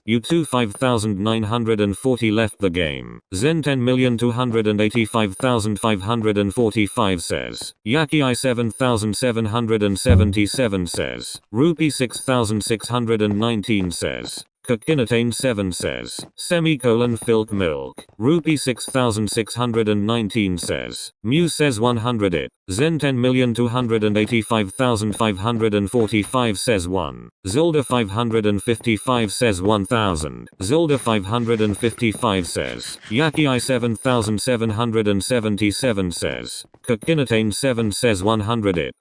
U2 5940 left the game. Zen 10285545 says. Yaki I 7777 says. Rupee 6619 says. Kakinatane 7 says. Filk milk. Rupee 6619 says. Mew says 100 it. Zen 10285545 says 1. Zilda 555 says 1000. Zilda 555 says. Yaki I 7777 says. Kakinatane 7 says 100 it.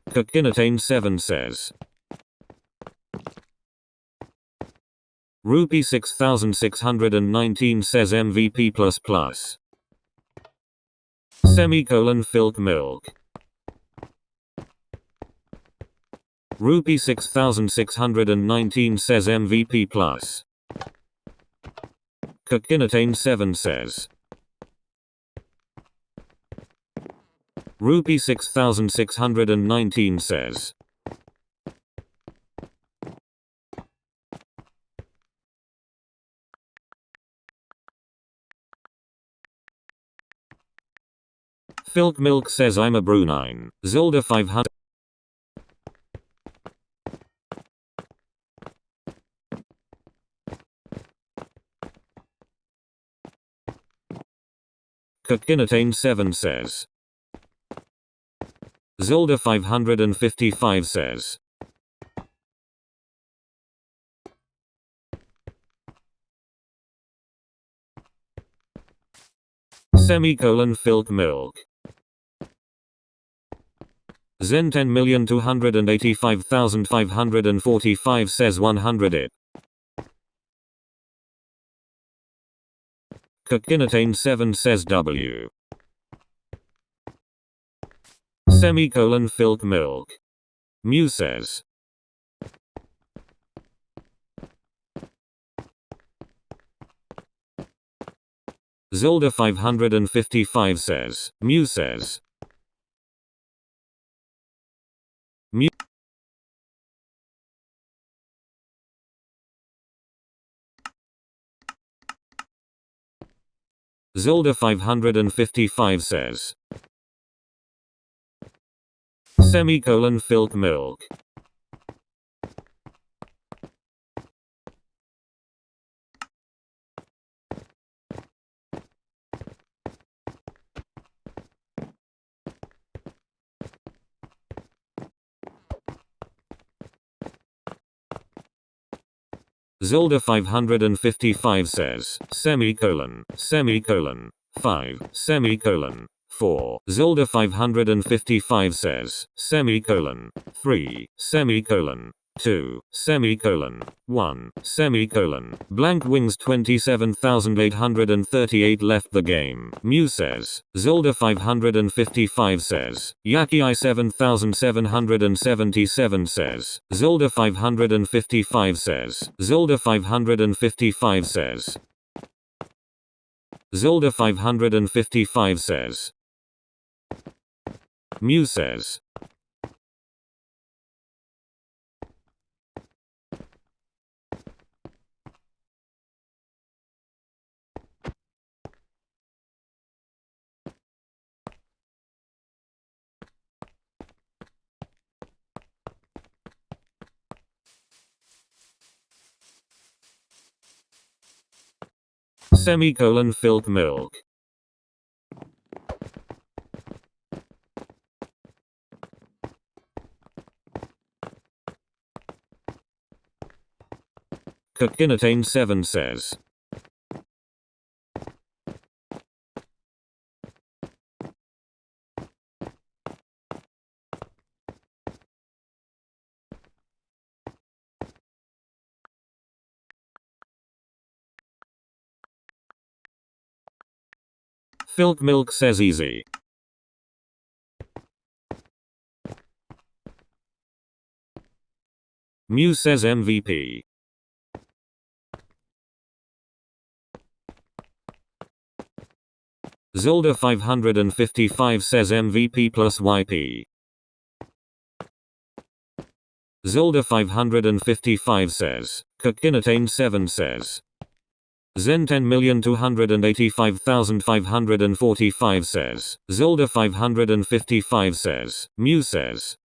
Kakinatane 7 says. Rupee 6619 says MVP++. Filk milk. Rupee 6619 says MVP+. Kakinatane 7 says. Rupee 6619 says. Filk milk says I'm a Brunine. Zilda 500. Kakinatane 7 says. Zilda 555 says. Filk milk. Zen 10285545 says 100 it. Kakinatane 7 says W. Filk milk. Mew says. Zilda 555 says. Mew says. Mew. Zilda 555 says. Filk milk. Zilda 555 says. 5, 4. Zilda 555 says. 3, 2, 1, blank wings 27,838 left the game. Mew says. Zilda 555 says. Yaki I 7777 says. Zilda 555 says. Zilda 555 says. Zilda 555 says. Mew says. Filk milk. Kakinatane 7 says. Filk milk says easy. Mew says MVP. Zilda 555 says MVP plus YP. Zilda 555 says. Kakinatane 7 says. Zen 10,285,545 says. Zilda 555 says. Mew says.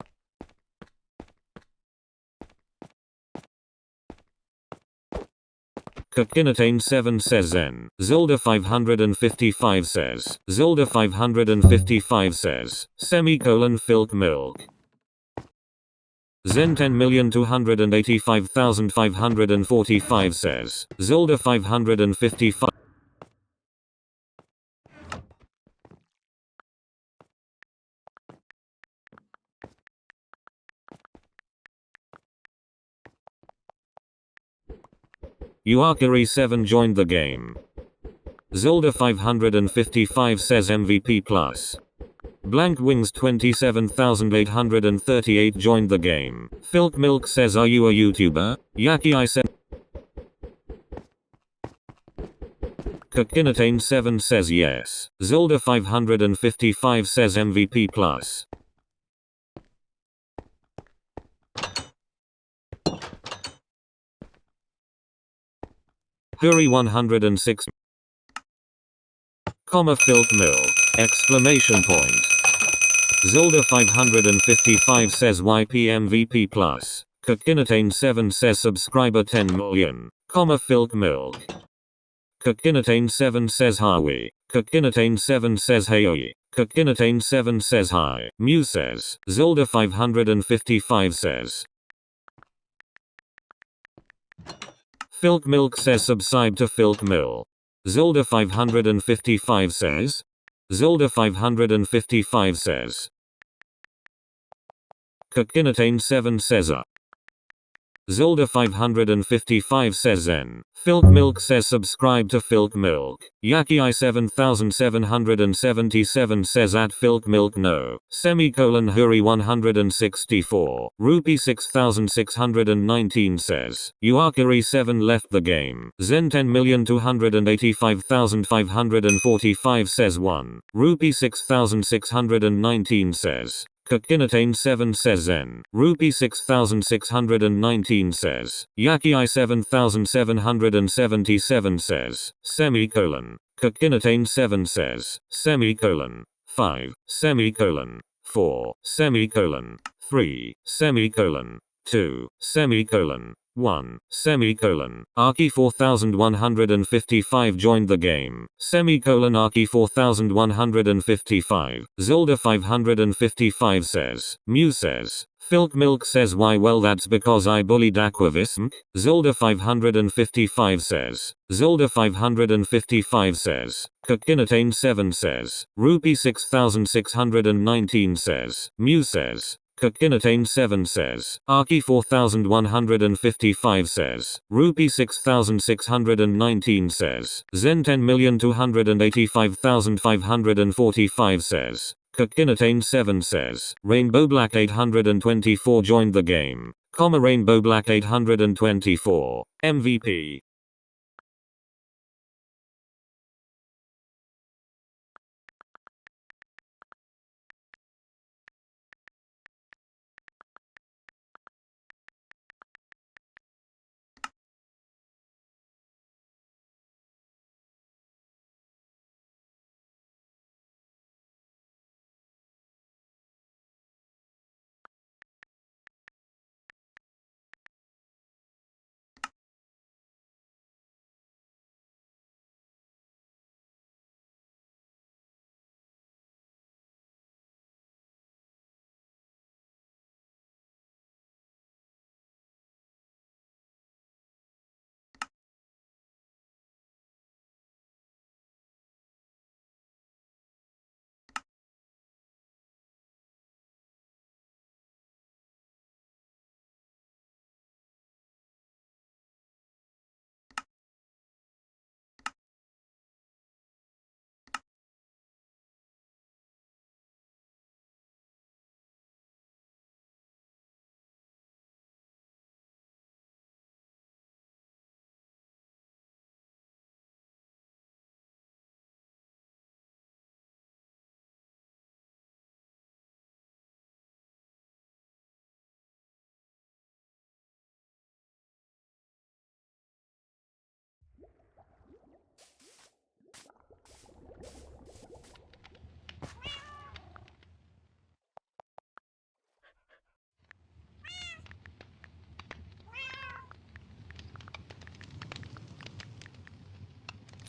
Kakinatane 7 says Zen. Zilda 555 says. Zilda 555 says. Filk milk. Zen 10,285,545 says. Zilda 555. Uakari 7 joined the game. Zilda 555 says MVP plus. Blank Wings 27,838 joined the game. Filk Milk says, are you a YouTuber? Yaki I said. Kakinatane 7 says yes. Zilda 555 says MVP plus. Huri 106. Filk Milk! Exclamation point. Zilda 555 says YP MVP plus. Kakinatane 7 says subscriber 10 million. Filk Milk. Kakinatane 7 says Hawi. Kakinatane 7 says Hayoi. Kakinatane 7 says hi. Mew says. Zilda 555 says. Filk Milk says subscribe to Filk Mill. Zilda 555 says. Zilda 555 says. Kakinatane 7 says up. Zilda 555 says Zen. Filk Milk says subscribe to Filk Milk. Yaki I 7777 says at Filk Milk no. Huri 164. Rupee 6619 says. Uakari 7 left the game. Zen 10,285,545 says 1. Rupee 6619 says. Kakinatane 7 says Zen. Rupee 6619 says. Yaki I 7777 says. Kakinatane 7 says. 5. 4. 3. 2. 1. Arki 4155 joined the game. Arki 4155. Zilda 555 says. Mew says. Filk Milk says why well that's because I bullied Aquavis. Zilda 555 says. Zilda 555 says. Kakinatane 7 says. Rupee 6619 says. Mew says. Kakinatane 7 says. Arki 4155 says. Rupee 6619 says. Zen 10,285,545 says. Kakinatane 7 says. Rainbow Black 824 joined the game. Rainbow Black 824. MVP.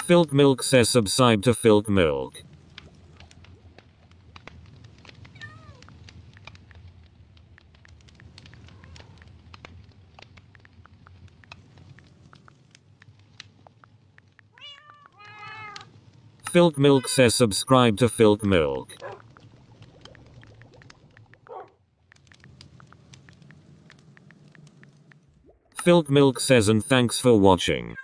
Filk Milk says subscribe to Filk Milk. Filk Milk says subscribe to Filk Milk. Filk Milk says and thanks for watching.